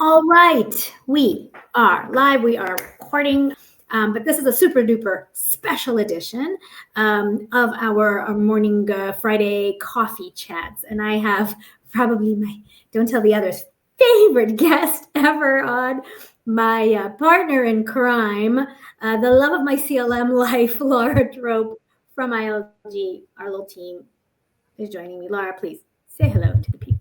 All right, we are live. We are recording, but this is a super duper special edition of our morning Friday coffee chats. And I have probably my, don't tell the others, favorite guest ever on, my partner in crime, the love of my CLM life, Lara Trope from ILG. Our little team is joining me. Lara, please say hello to the people.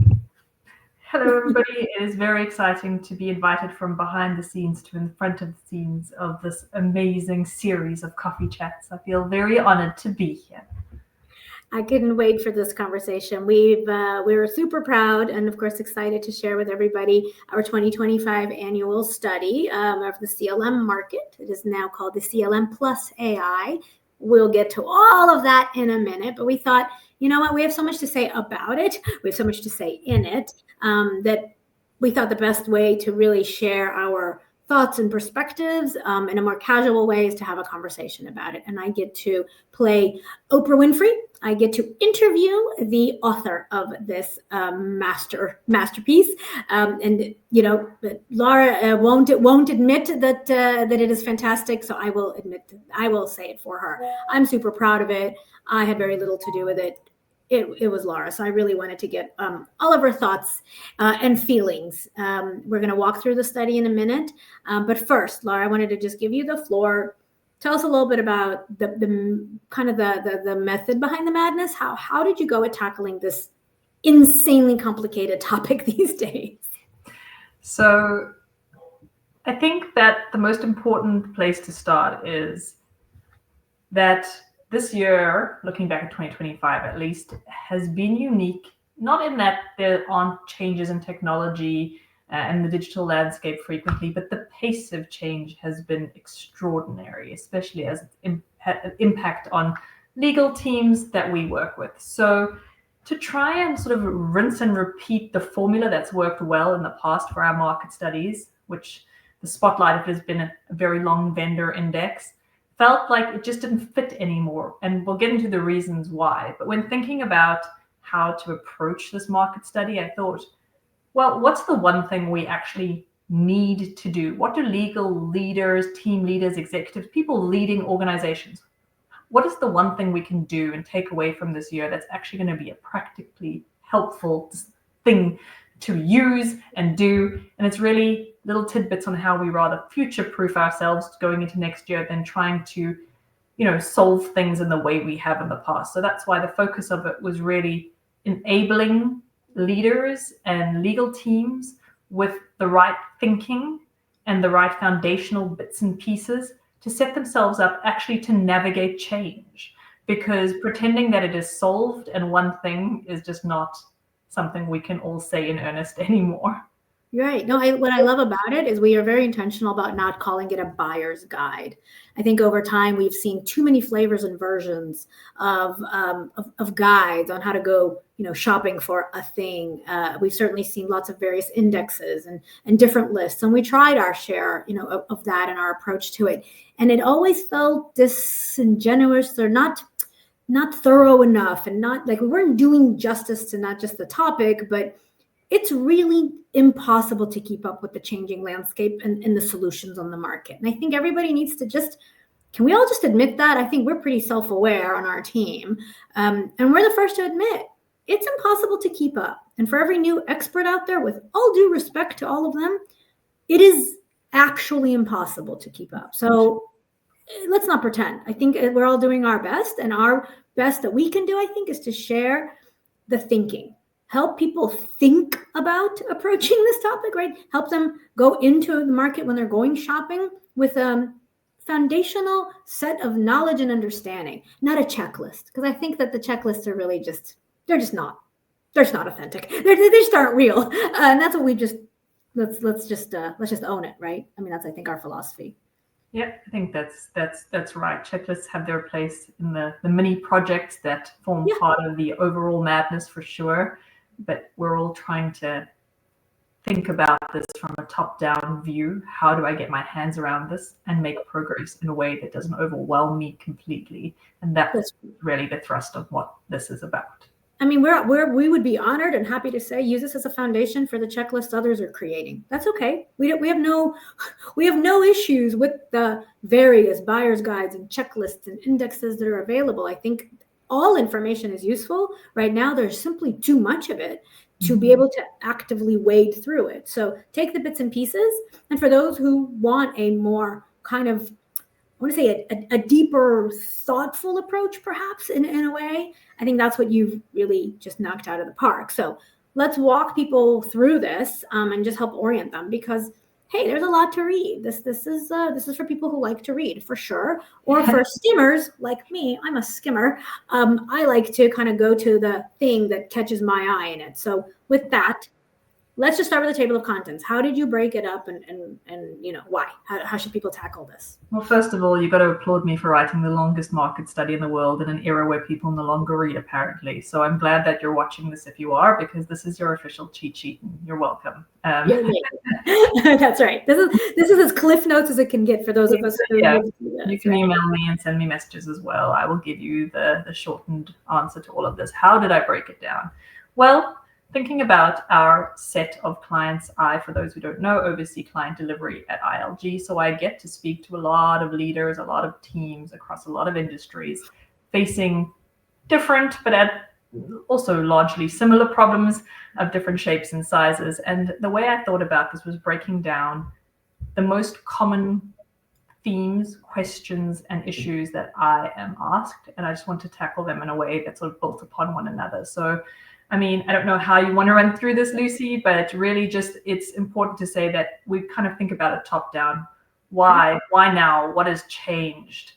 Hello, everybody. It is very exciting to be invited from behind the scenes to in front of the scenes of this amazing series of coffee chats. I feel very honored to be here. I couldn't wait for this conversation. We were super proud and, of course, excited to share with everybody our 2025 annual study of the CLM market. It is now called the CLM Plus AI. We'll get to all of that in a minute, but we thought, you know what, we have so much to say about it. We have so much to say in it that we thought the best way to really share our thoughts and perspectives in a more casual way is to have a conversation about it. And I get to play Oprah Winfrey. I get to interview the author of this masterpiece. And, you know, Lara won't admit that it is fantastic. So I will say it for her. I'm super proud of it. I had very little to do with it. It was Lara. So I really wanted to get all of her thoughts and feelings. We're going to walk through the study in a minute. But first, Lara, I wanted to just give you the floor. Tell us a little bit about the kind of the method behind the madness. How did you go at tackling this insanely complicated topic these days? So I think that the most important place to start is that this year, looking back at 2025 at least, has been unique, not in that there aren't changes in technology and the digital landscape frequently, but the pace of change has been extraordinary, especially as it had an impact on legal teams that we work with. So to try and sort of rinse and repeat the formula that's worked well in the past for our market studies, which the spotlight of it has been a very long vendor index, felt like it just didn't fit anymore. And we'll get into the reasons why. But when thinking about how to approach this market study, I thought, well, what's the one thing we actually need to do? What do legal leaders, team leaders, executives, people leading organizations, what is the one thing we can do and take away from this year that's actually going to be a practically helpful thing to use and do? And it's really little tidbits on how we rather future-proof ourselves going into next year than trying to, solve things in the way we have in the past. So that's why the focus of it was really enabling leaders and legal teams with the right thinking and the right foundational bits and pieces to set themselves up actually to navigate change. Because pretending that it is solved and one thing is just not something we can all say in earnest anymore. Right. No, what I love about it is we are very intentional about not calling it a buyer's guide. I think over time we've seen too many flavors and versions of guides on how to go, shopping for a thing. We've certainly seen lots of various indexes and different lists, and we tried our share, of that and our approach to it. And it always felt disingenuous or not thorough enough, and not like we weren't doing justice to not just the topic, but it's really impossible to keep up with the changing landscape and the solutions on the market. And I think everybody needs to can we all just admit that? I think we're pretty self-aware on our team. And we're the first to admit it's impossible to keep up. And for every new expert out there, with all due respect to all of them, it is actually impossible to keep up. So let's not pretend. I think we're all doing our best, and our best that we can do, I think, is to share the thinking. Help people think about approaching this topic, right? Help them go into the market when they're going shopping with a foundational set of knowledge and understanding, not a checklist. Because I think that the checklists are really they're just not authentic. They just aren't real. And that's what we let's just own it, right? I mean, that's, I think, our philosophy. Yeah, I think that's right. Checklists have their place in the mini projects that form part of the overall madness for sure. But we're all trying to think about this from a top-down view. How do I get my hands around this and make progress in a way that doesn't overwhelm me completely? And that's really the thrust of what this is about. I mean, we would be honored and happy to say use this as a foundation for the checklist others are creating. That's okay. We have no issues with the various buyer's guides and checklists and indexes that are available. I think all information is useful. Right now, there's simply too much of it to be able to actively wade through it. So take the bits and pieces. And for those who want a more kind of, I want to say a deeper, thoughtful approach, perhaps in a way, I think that's what you've really just knocked out of the park. So let's walk people through this and just help orient them, because hey, there's a lot to read. This is for people who like to read, for sure, or for skimmers like me. I'm a skimmer. I like to kind of go to the thing that catches my eye in it. So with that, let's just start with the table of contents. How did you break it up, and why? How should people tackle this? Well, first of all, you've got to applaud me for writing the longest market study in the world in an era where people no longer read, apparently. So I'm glad that you're watching this if you are, because this is your official cheat sheet. You're welcome. That's right. This is as cliff notes as it can get for those of us who you can email me and send me messages as well. I will give you the shortened answer to all of this. How did I break it down? Well, thinking about our set of clients, for those who don't know, oversee client delivery at ILG. So I get to speak to a lot of leaders, a lot of teams across a lot of industries, facing different, but also largely similar problems of different shapes and sizes. And the way I thought about this was breaking down the most common themes, questions, and issues that I am asked. And I just want to tackle them in a way that's sort of built upon one another. So I mean, I don't know how you want to run through this, Lucy, but really just it's important to say that we kind of think about it top down. Why now? What has changed?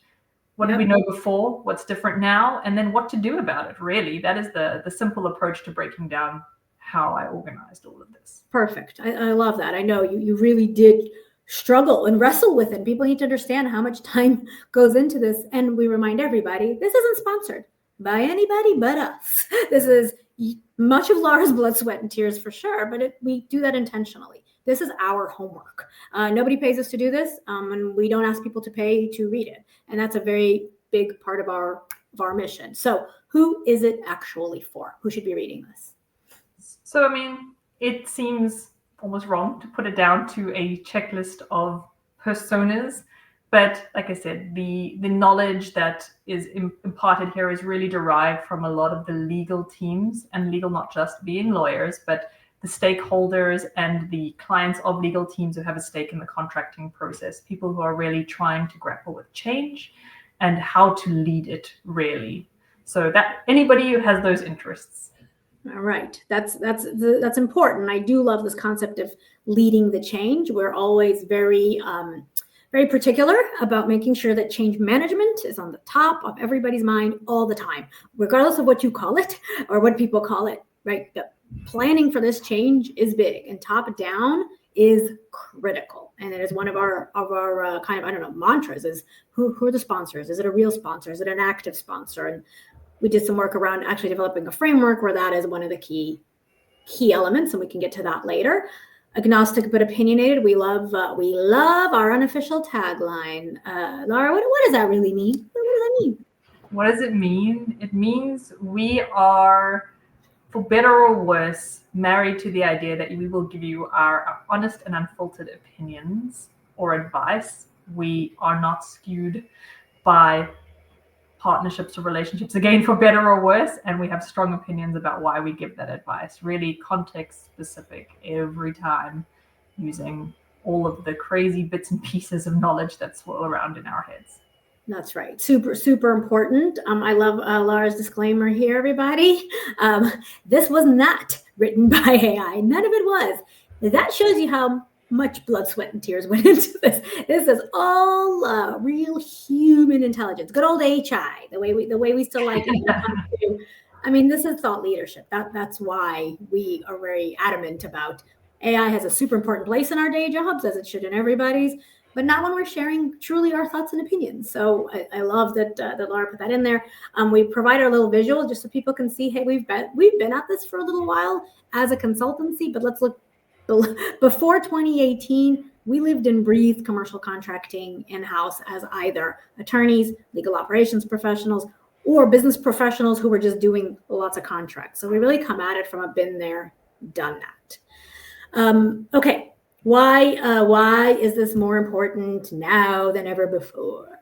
What did we know before? What's different now? And then what to do about it, really. That is the simple approach to breaking down how I organized all of this. Perfect. I love that. I know you really did struggle and wrestle with it. People need to understand how much time goes into this. And we remind everybody, this isn't sponsored by anybody but us. This is much of Lara's blood, sweat, and tears for sure, but we do that intentionally. This is our homework. Nobody pays us to do this, and we don't ask people to pay to read it. And that's a very big part of our mission. So who is it actually for? Who should be reading this? So, I mean, it seems almost wrong to put it down to a checklist of personas. But like I said, the knowledge that is imparted here is really derived from a lot of the legal teams, and legal not just being lawyers, but the stakeholders and the clients of legal teams who have a stake in the contracting process, people who are really trying to grapple with change and how to lead it, really. So that anybody who has those interests. All right, that's important. I do love this concept of leading the change. We're always very particular about making sure that change management is on the top of everybody's mind all the time, regardless of what you call it or what people call it, right? The planning for this change is big, and top down is critical. And it is one of our kind of, I don't know, mantras is who are the sponsors? Is it a real sponsor? Is it an active sponsor? And we did some work around actually developing a framework where that is one of the key elements, and we can get to that later. Agnostic but opinionated. We love our unofficial tagline. Lara, what does that really mean? What does that mean? What does it mean? It means we are, for better or worse, married to the idea that we will give you our honest and unfiltered opinions or advice. We are not skewed by partnerships or relationships, again, for better or worse, and we have strong opinions about why we give that advice, really context specific every time, using all of the crazy bits and pieces of knowledge that swirl around in our heads. That's right. Super important. I love Lara's disclaimer here, everybody. This was not written by AI. None of it was. That shows you how much blood, sweat, and tears went into this. This is all real human intelligence. Good old HI, the way we still like it. I mean, this is thought leadership. That's why we are very adamant about AI has a super important place in our day jobs, as it should in everybody's, but not when we're sharing truly our thoughts and opinions. So I love that Lara put that in there. We provide our little visual just so people can see, hey, we've been at this for a little while as a consultancy, but let's look. Before 2018, we lived and breathed commercial contracting in-house as either attorneys, legal operations professionals, or business professionals who were just doing lots of contracts. So we really come at it from a been there, done that. Okay, why is this more important now than ever before?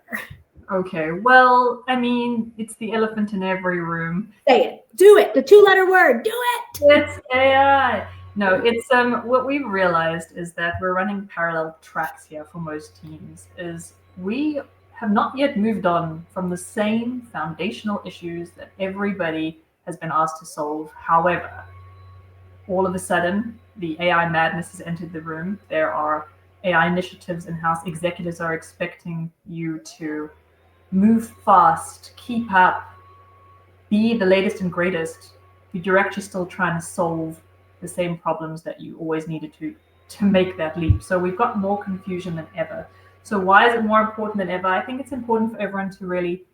Okay, well, I mean, it's the elephant in every room. Say it, do it, the 2-letter word, do it. It's AI. No, it's what we've realized is that we're running parallel tracks here for most teams, is we have not yet moved on from the same foundational issues that everybody has been asked to solve. However, all of a sudden, the AI madness has entered the room. There are AI initiatives in-house. Executives are expecting you to move fast, keep up, be the latest and greatest, but you're actually still trying to solve the same problems that you always needed to make that leap. So we've got more confusion than ever. So why is it more important than ever? I think it's important for everyone to really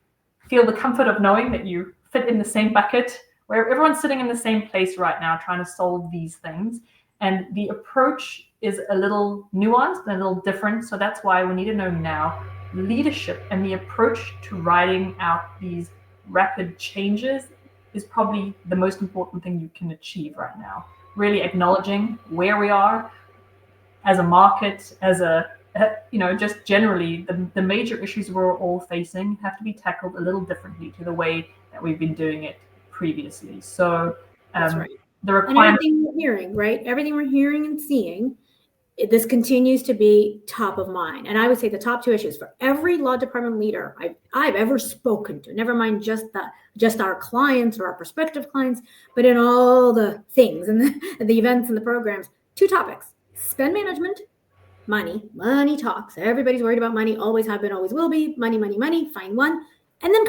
feel the comfort of knowing that you fit in the same bucket, where everyone's sitting in the same place right now trying to solve these things. And the approach is a little nuanced and a little different. So that's why we need to know now leadership and the approach to writing out these rapid changes is probably the most important thing you can achieve right now. Really acknowledging where we are as a market, as just generally the major issues we're all facing have to be tackled a little differently to the way that we've been doing it previously. So That's right. the And requirement. everything we're hearing, right? Everything we're hearing and seeing, this continues to be top of mind. And I would say the top 2 issues for every law department leader I've ever spoken to, never mind just our clients or our prospective clients, but in all the things and the events and the programs, 2 topics: spend management, money talks. Everybody's worried about money, always have been, always will be. Money, find one. And then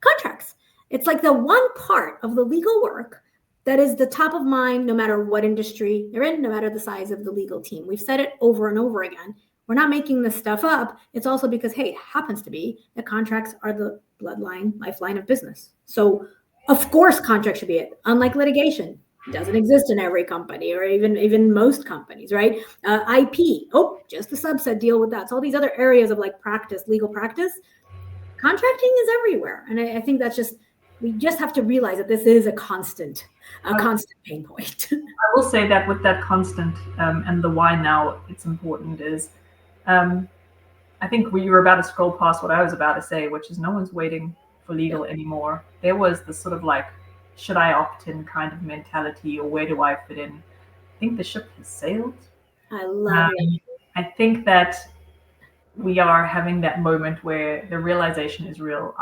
contracts. It's like the one part of the legal work that is the top of mind, no matter what industry you're in, no matter the size of the legal team. We've said it over and over again. We're not making this stuff up. It's also because, hey, it happens to be that contracts are the lifeline of business. So of course, contracts should be it. Unlike litigation, it doesn't exist in every company or even most companies, right? IP, just a subset deal with that. So all these other areas of like legal practice, contracting is everywhere. And I think that's we just have to realize that this is a constant pain point. I will say that with that constant and the why now it's important is, I think you were about to scroll past what I was about to say, which is no one's waiting for legal anymore. There was this sort of like, should I opt in kind of mentality, or where do I fit in? I think the ship has sailed. I love it. I think that we are having that moment where the realization is real.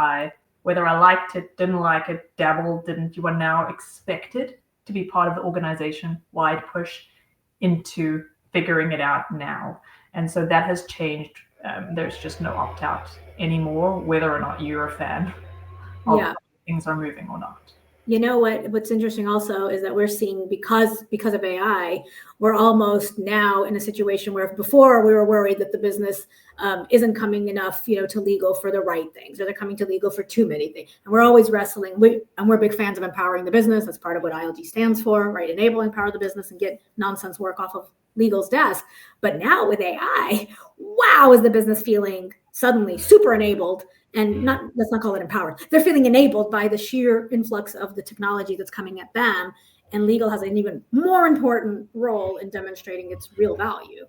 Whether I liked it, didn't like it, dabbled, didn't, you are now expected to be part of the organization, wide push into figuring it out now. And so that has changed. There's just no opt-out anymore, whether or not you're a fan of things are moving or not. You know what's interesting also is that we're seeing, because of AI, we're almost now in a situation where before we were worried that the business isn't coming enough, to legal for the right things, or they're coming to legal for too many things. And we're always wrestling. We're big fans of empowering the business. That's part of what ILG stands for, right? Enable, empower the business, and get nonsense work off of legal's desk. But now with AI, wow, is the business feeling suddenly super enabled? And let's not call it empowered. They're feeling enabled by the sheer influx of the technology that's coming at them. And legal has an even more important role in demonstrating its real value,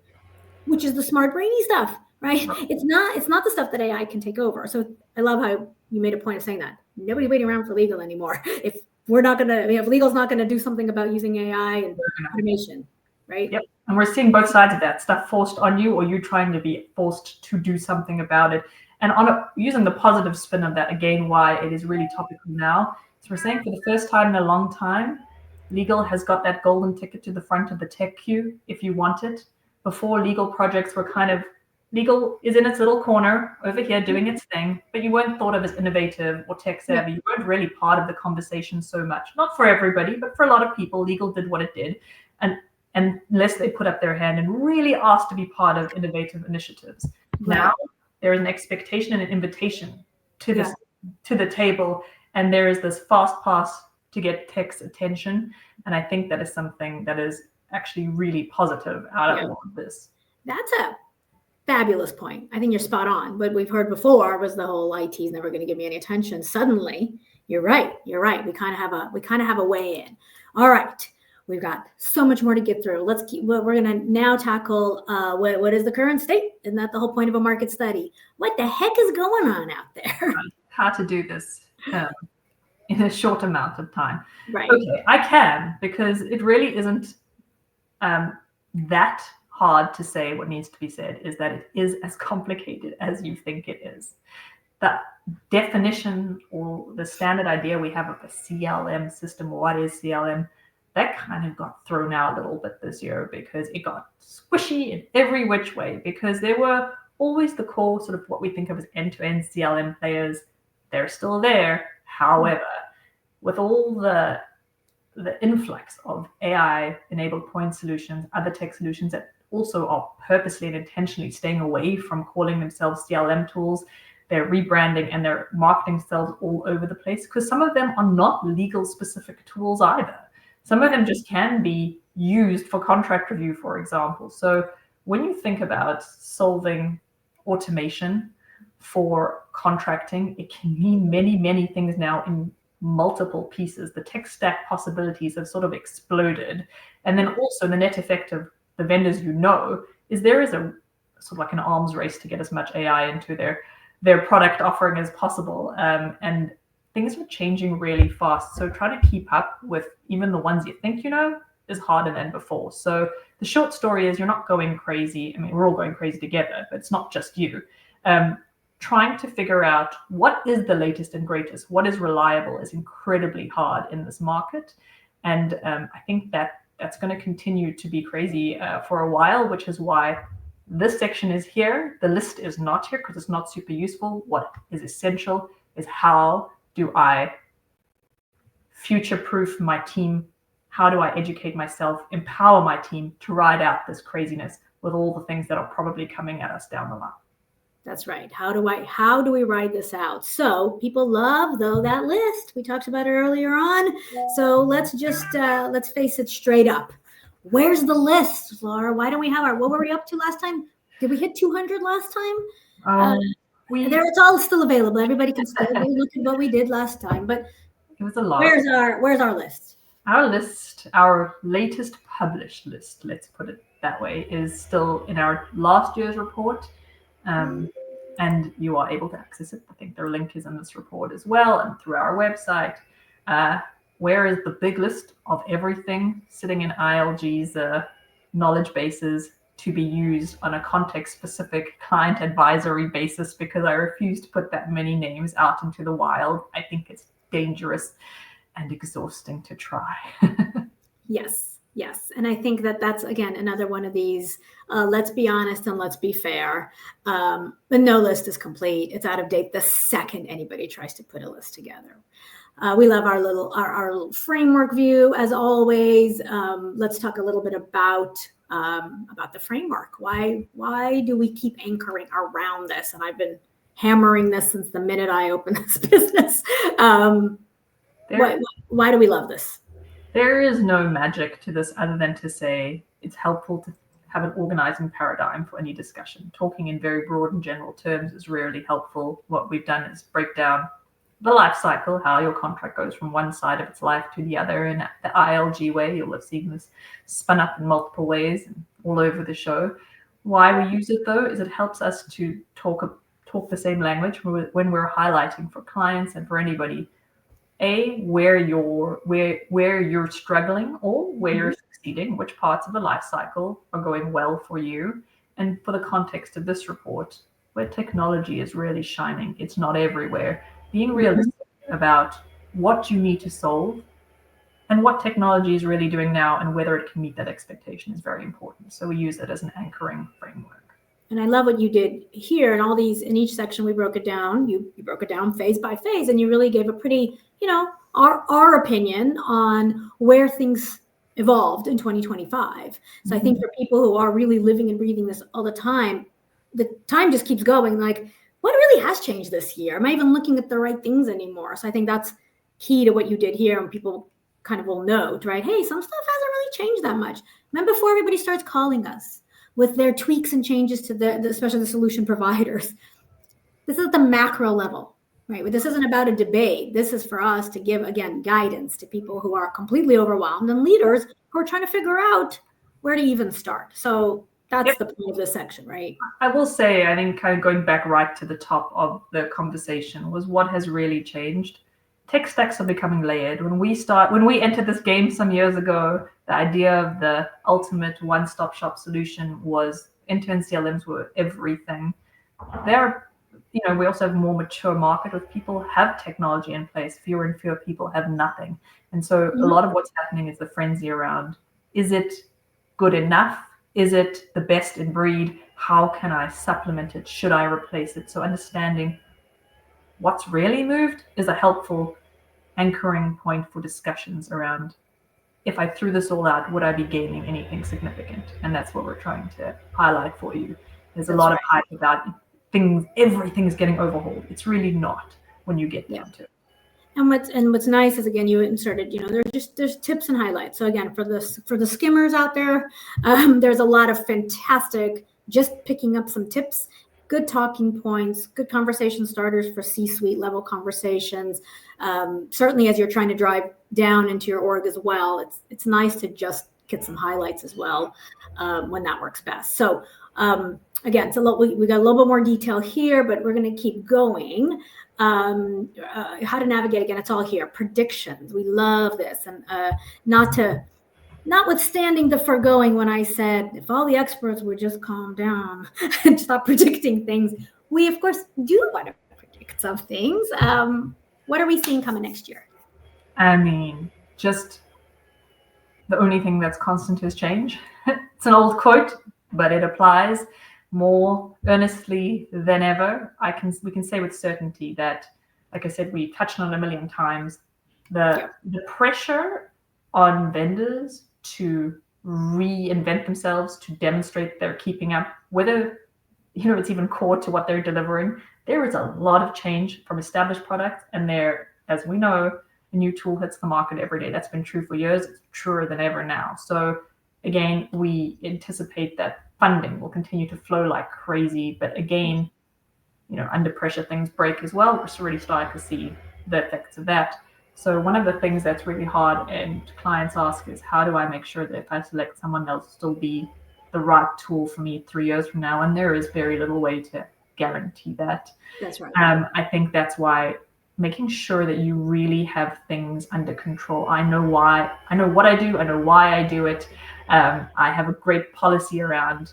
which is the smart, brainy stuff, right? It's not the stuff that AI can take over. So I love how you made a point of saying that. Nobody's waiting around for legal anymore. If legal's not going to do something about using AI and automation, right? Yep. And we're seeing both sides of that, stuff forced on you, or you trying to be forced to do something about it. And using the positive spin of that, again, why it is really topical now. So we're saying for the first time in a long time, legal has got that golden ticket to the front of the tech queue if you want it. Before, legal projects were legal is in its little corner over here doing its thing, but you weren't thought of as innovative or tech savvy. You weren't really part of the conversation so much. Not for everybody, but for a lot of people, legal did what it did. And unless they put up their hand and really asked to be part of innovative initiatives. Right. Now, there is an expectation and an invitation to the table, and there is this fast pass to get tech's attention. And I think that is something that is actually really positive out of all of this. That's a Fabulous point. I think you're spot on. What we've heard before was the whole IT is never going to give me any attention. Suddenly, you're right. We kind of have a way in. All right. We've got so much more to get through. We're going to now tackle what is the current state? Isn't that the whole point of a market study? What the heck is going on out there? How to do this in a short amount of time. Right. Okay, I can, because it really isn't that hard to say. What needs to be said is that it is as complicated as you think it is. The definition or the standard idea we have of a CLM system, what is CLM, that kind of got thrown out a little bit this year because it got squishy in every which way, because there were always the core sort of what we think of as end-to-end CLM players. They're still there. However, with all the influx of AI-enabled point solutions, other tech solutions that also are purposely and intentionally staying away from calling themselves CLM tools, they're rebranding and they're marketing themselves all over the place, because some of them are not legal specific tools either. Some of them just can be used for contract review, for example. So when you think about solving automation for contracting, it can mean many, many things now in multiple pieces. The tech stack possibilities have sort of exploded. And then also the net effect of the vendors is there is a sort of like an arms race to get as much AI into their product offering as possible. And things are changing really fast. So trying to keep up with even the ones you think is harder than before. So the short story is you're not going crazy. I mean, we're all going crazy together, but it's not just you. Trying to figure out what is the latest and greatest, what is reliable, is incredibly hard in this market. And I think that's going to continue to be crazy for a while, which is why this section is here. The list is not here because it's not super useful. What is essential is how do I future-proof my team? How do I educate myself, empower my team to ride out this craziness with all the things that are probably coming at us down the line? That's right. How do we ride this out? So people love, though, that list. We talked about it earlier on. So let's face it straight up. Where's the list, Laura? Why don't we have what were we up to last time? Did we hit 200 last time? It's all still available. Everybody can still look at what we did last time, but it was a lot. Where's our list? Our list, our latest published list, let's put it that way, is still in our last year's report. And you are able to access it. I think their link is in this report as well, and through our website. Where is the big list of everything sitting in ILG's knowledge bases to be used on a context-specific client advisory basis, because I refuse to put that many names out into the wild. I think it's dangerous and exhausting to try. Yes. And I think that's, again, another one of these, let's be honest and let's be fair. The no list is complete. It's out of date the second anybody tries to put a list together. We love our little framework view, as always. Let's talk a little bit about the framework. Why do we keep anchoring around this? And I've been hammering this since the minute I opened this business. Why do we love this? There is no magic to this other than to say it's helpful to have an organizing paradigm for any discussion. Talking in very broad and general terms is rarely helpful. What we've done is break down the life cycle, how your contract goes from one side of its life to the other in the ILG way. You'll have seen this spun up in multiple ways and all over the show. Why we use it, though, is it helps us to talk the same language when we're highlighting for clients and for anybody, where you're struggling or where you're succeeding, which parts of the life cycle are going well for you. And for the context of this report, where technology is really shining, it's not everywhere. Being realistic about what you need to solve and what technology is really doing now and whether it can meet that expectation is very important. So we use it as an anchoring framework. And I love what you did here, and all these, in each section we broke it down. You broke it down phase by phase, and you really gave a pretty, our opinion on where things evolved in 2025. So I think for people who are really living and breathing this all the time just keeps going. Like, what really has changed this year? Am I even looking at the right things anymore? So I think that's key to what you did here, and people kind of will note, right? Hey, some stuff hasn't really changed that much. Remember, before everybody starts calling us, with their tweaks and changes to especially the solution providers. This is at the macro level, right? But this isn't about a debate. This is for us to give, again, guidance to people who are completely overwhelmed and leaders who are trying to figure out where to even start. So that's the point of this section, right? I will say, I think kind of going back right to the top of the conversation was what has really changed. Tech stacks are becoming layered. When we entered this game some years ago, the idea of the ultimate one-stop shop solution was end-to-end CLMs were everything. We also have a more mature market with people have technology in place. Fewer and fewer people have nothing. And so a lot of what's happening is the frenzy around, is it good enough? Is it the best in breed? How can I supplement it? Should I replace it? So understanding what's really moved is a helpful anchoring point for discussions around, if I threw this all out, would I be gaining anything significant? And that's what we're trying to highlight for you. There's a lot of hype about everything's getting overhauled. It's really not when you get down to it. And what's nice is, again, you inserted, there's tips and highlights. So again, for the skimmers out there, there's a lot of fantastic, just picking up some tips, good talking points, good conversation starters for C-suite level conversations. Certainly as you're trying to drive down into your org as well, it's nice to just get some highlights as well when that works best. So again, we got a little bit more detail here, but we're going to keep going. How to navigate, again, it's all here. Predictions, we love this. And notwithstanding the foregoing when I said, if all the experts would just calm down and stop predicting things, we of course do want to predict some things. What are we seeing coming next year? I mean, just the only thing that's constant is change. It's an old quote, but it applies more earnestly than ever. We can say with certainty that, like I said, we touched on it a million times, the pressure on vendors to reinvent themselves, to demonstrate they're keeping up, whether it's even core to what they're delivering. There is a lot of change from established products, and there, as we know, a new tool hits the market every day. That's been true for years. It's truer than ever now. So again, we anticipate that funding will continue to flow like crazy. But again, under pressure, things break as well. We're already starting to see the effects of that. So one of the things that's really hard and clients ask is, how do I make sure that if I select someone, they'll still be the right tool for me 3 years from now? And there is very little way to guarantee that. That's right. I think that's why making sure that you really have things under control. I know what I do. I know why I do it. I have a great policy around,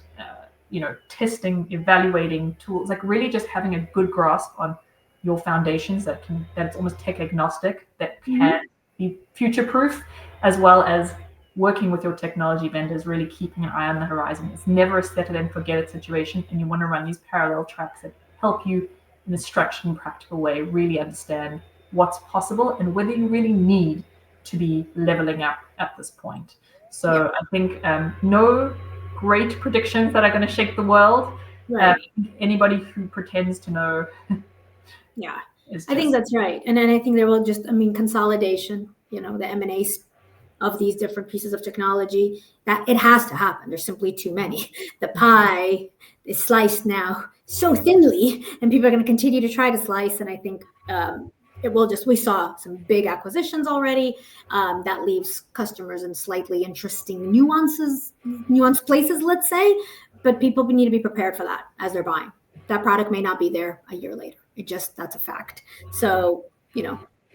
testing, evaluating tools, like really just having a good grasp on your foundations that's almost tech agnostic, that can be future proof, as well as working with your technology vendors, really keeping an eye on the horizon. It's never a set it and forget it situation. And you want to run these parallel tracks that help you in a structured and practical way, really understand what's possible and whether you really need to be leveling up at this point. So I think no great predictions that are going to shake the world. Right. Anybody who pretends to know. I think that's right. And then I think there will consolidation, the M&A of these different pieces of technology, that it has to happen. There's simply too many. The pie is sliced now so thinly, and people are going to continue to try to slice. And I think we saw some big acquisitions already that leaves customers in slightly interesting nuanced places, let's say, but people need to be prepared for that as they're buying. That product may not be there a year later. That's a fact. So,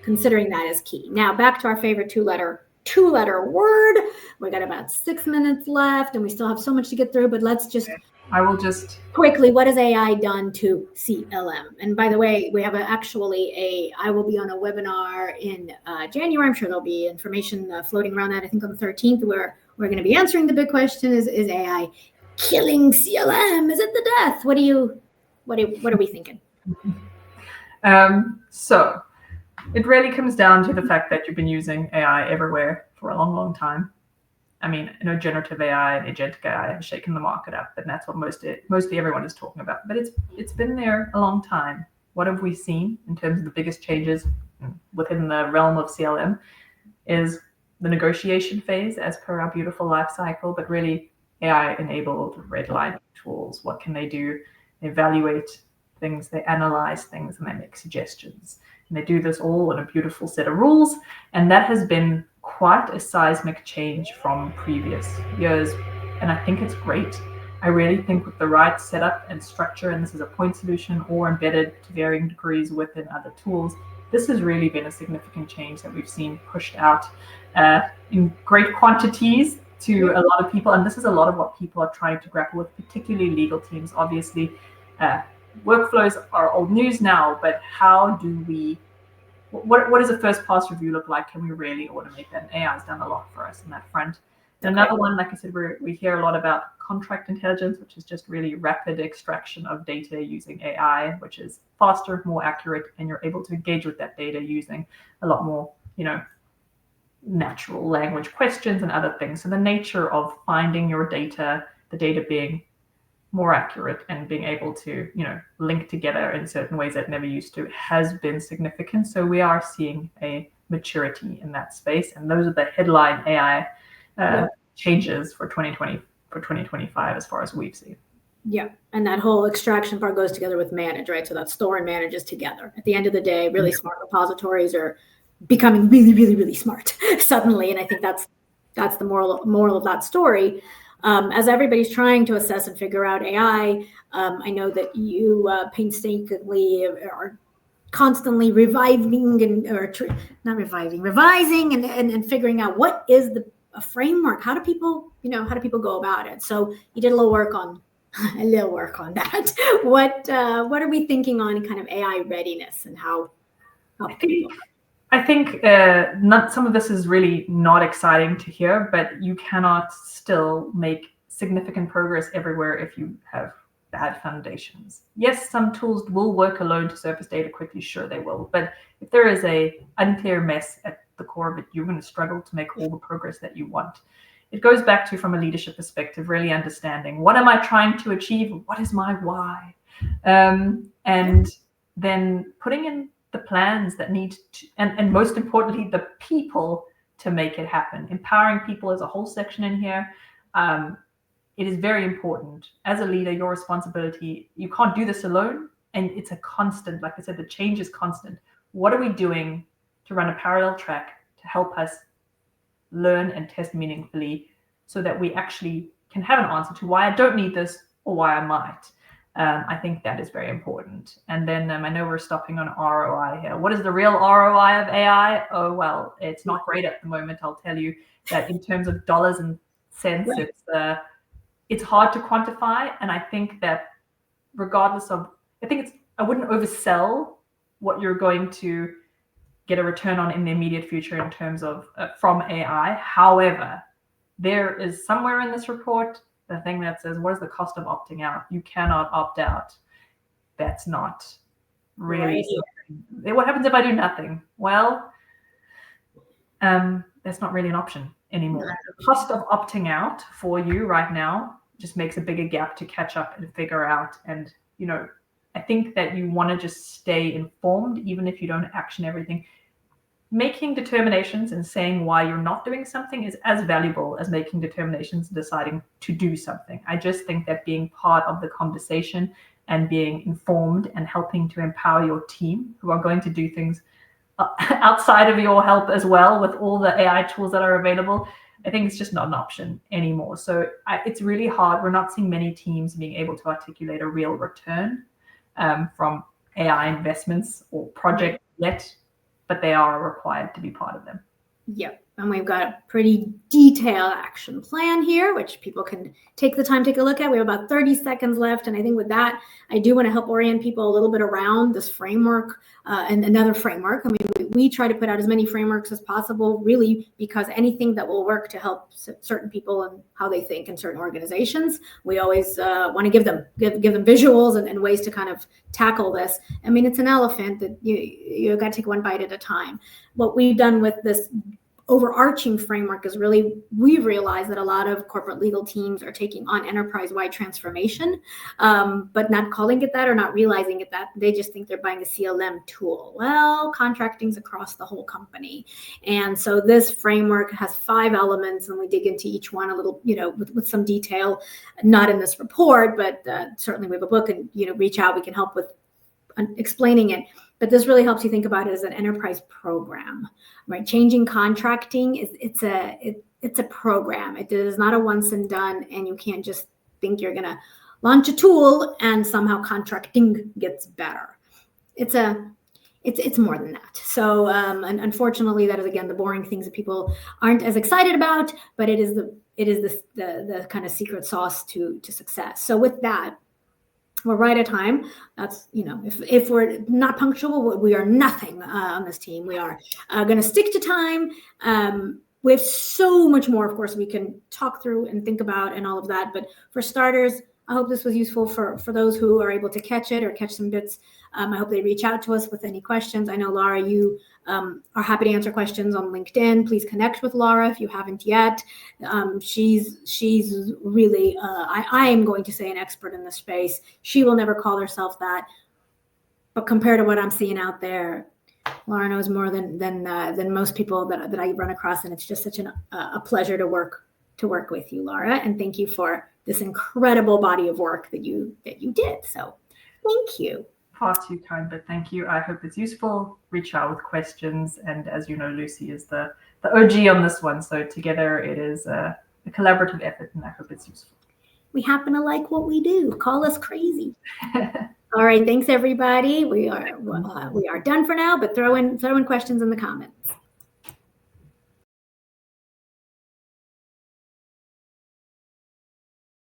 considering that is key. Now back to our favorite two-letter word. We got about 6 minutes left and we still have so much to get through, but I will just quickly, what has AI done to CLM? And by the way, we have I will be on a webinar in January. I'm sure there'll be information floating around that, I think on the 13th, where we're going to be answering the big question, is AI killing CLM? Is it the death? What are we thinking? So it really comes down to the fact that you've been using AI everywhere for a long, long time. I mean, generative AI and agentic AI have shaken the market up, and that's what mostly everyone is talking about. But it's been there a long time. What have we seen in terms of the biggest changes within the realm of CLM is the negotiation phase, as per our beautiful life cycle, but really AI-enabled redlining tools. What can they do? They evaluate things, they analyze things, and they make suggestions. And they do this all in a beautiful set of rules. And that has been quite a seismic change from previous years. And I think it's great. I really think with the right setup and structure, and this is a point solution or embedded to varying degrees within other tools, this has really been a significant change that we've seen pushed out in great quantities to a lot of people. And this is a lot of what people are trying to grapple with, particularly legal teams. Obviously, workflows are old news now, but how do we, what does a first pass review look like? Can we really automate that? And AI has done a lot for us in that front. And another one, like I said, we hear a lot about contract intelligence, which is just really rapid extraction of data using AI, which is faster, more accurate, and you're able to engage with that data using a lot more, natural language questions and other things. So the nature of finding your data, the data being more accurate and being able to, link together in certain ways that never used to, has been significant. So we are seeing a maturity in that space. And those are the headline AI changes for 2020, for 2025, as far as we've seen. Yeah. And that whole extraction part goes together with manage, right? So that store and manage is together. At the end of the day, really smart repositories are becoming really, really, really smart suddenly. And I think that's the moral of that story. As everybody's trying to assess and figure out AI, I know that you painstakingly are constantly revising and figuring out what is a framework. How do people go about it? So you did a little work on that. What are we thinking on kind of AI readiness and how I think some of this is really not exciting to hear, but you cannot still make significant progress everywhere if you have bad foundations. Yes, some tools will work alone to surface data quickly, sure they will, but if there is a unclear mess at the core of it, you're going to struggle to make all the progress that you want. It goes back to, from a leadership perspective, really understanding, what am I trying to achieve? What is my why? And then putting in the plans that need to, and most importantly, the people to make it happen. Empowering people is a whole section in here. It is very important. As a leader, your responsibility, you can't do this alone. And it's a constant, like I said, the change is constant. What are we doing to run a parallel track to help us learn and test meaningfully so that we actually can have an answer to why I don't need this or why I might? I think that is very important. And then I know we're stopping on ROI here. What is the real ROI of AI? Oh, well, it's not great at the moment. I'll tell you that in terms of dollars and cents, it's hard to quantify. And I think that regardless of, I wouldn't oversell what you're going to get a return on in the immediate future in terms of from AI. However, there is somewhere in this report the thing that says, what is the cost of opting out? You cannot opt out. That's not really something. What happens if I do nothing? Well, that's not really an option anymore. The cost of opting out for you right now just makes a bigger gap to catch up and figure out. And, I think that you want to just stay informed, even if you don't action everything. Making determinations and saying why you're not doing something is as valuable as making determinations and deciding to do something. I just think that being part of the conversation and being informed and helping to empower your team, who are going to do things outside of your help as well with all the AI tools that are available, I think it's just not an option anymore. So it's really hard. We're not seeing many teams being able to articulate a real return from AI investments or projects yet, but they are required to be part of them. Yep. And we've got a pretty detailed action plan here, which people can take the time to take a look at. We have about 30 seconds left. And I think with that, I do want to help orient people a little bit around this framework and another framework. I mean, we try to put out as many frameworks as possible, really, because anything that will work to help certain people and how they think in certain organizations, we always want to give them visuals and ways to kind of tackle this. I mean, it's an elephant that you got to take one bite at a time. What we've done with this overarching framework is really, we've realized that a lot of corporate legal teams are taking on enterprise-wide transformation, but not calling it that or not realizing it that. They just think they're buying a CLM tool. Well, contracting's across the whole company. And so this framework has 5 elements, and we dig into each one a little, with some detail, not in this report, but certainly we have a book, and, reach out, we can help with explaining it. But this really helps you think about it as an enterprise program, right? Changing contracting it's a program. It is not a once and done, and you can't just think you're gonna launch a tool and somehow contracting gets better. It's more than that. So and unfortunately, that is again the boring things that people aren't as excited about, but it is the kind of secret sauce to success. So with that, we're right at time. That's, if we're not punctual, we are nothing on this team. We are going to stick to time. We have so much more, of course, we can talk through and think about and all of that. But for starters, I hope this was useful for those who are able to catch it or catch some bits. I hope they reach out to us with any questions. I know, Lara, you are happy to answer questions on LinkedIn. Please connect with Lara if you haven't yet. She's really, I am going to say, an expert in this space. She will never call herself that, but compared to what I'm seeing out there, Lara knows more than most people that I run across, and it's just such a pleasure to work with you, Lara. And thank you for this incredible body of work that you did. So thank you. Far too kind, but thank you. I hope it's useful. Reach out with questions. And as you know, Lucy is the OG on this one. So together it is a collaborative effort, and I hope it's useful. We happen to like what we do. Call us crazy. All right. Thanks, everybody. We are done for now, but throw in questions in the comments.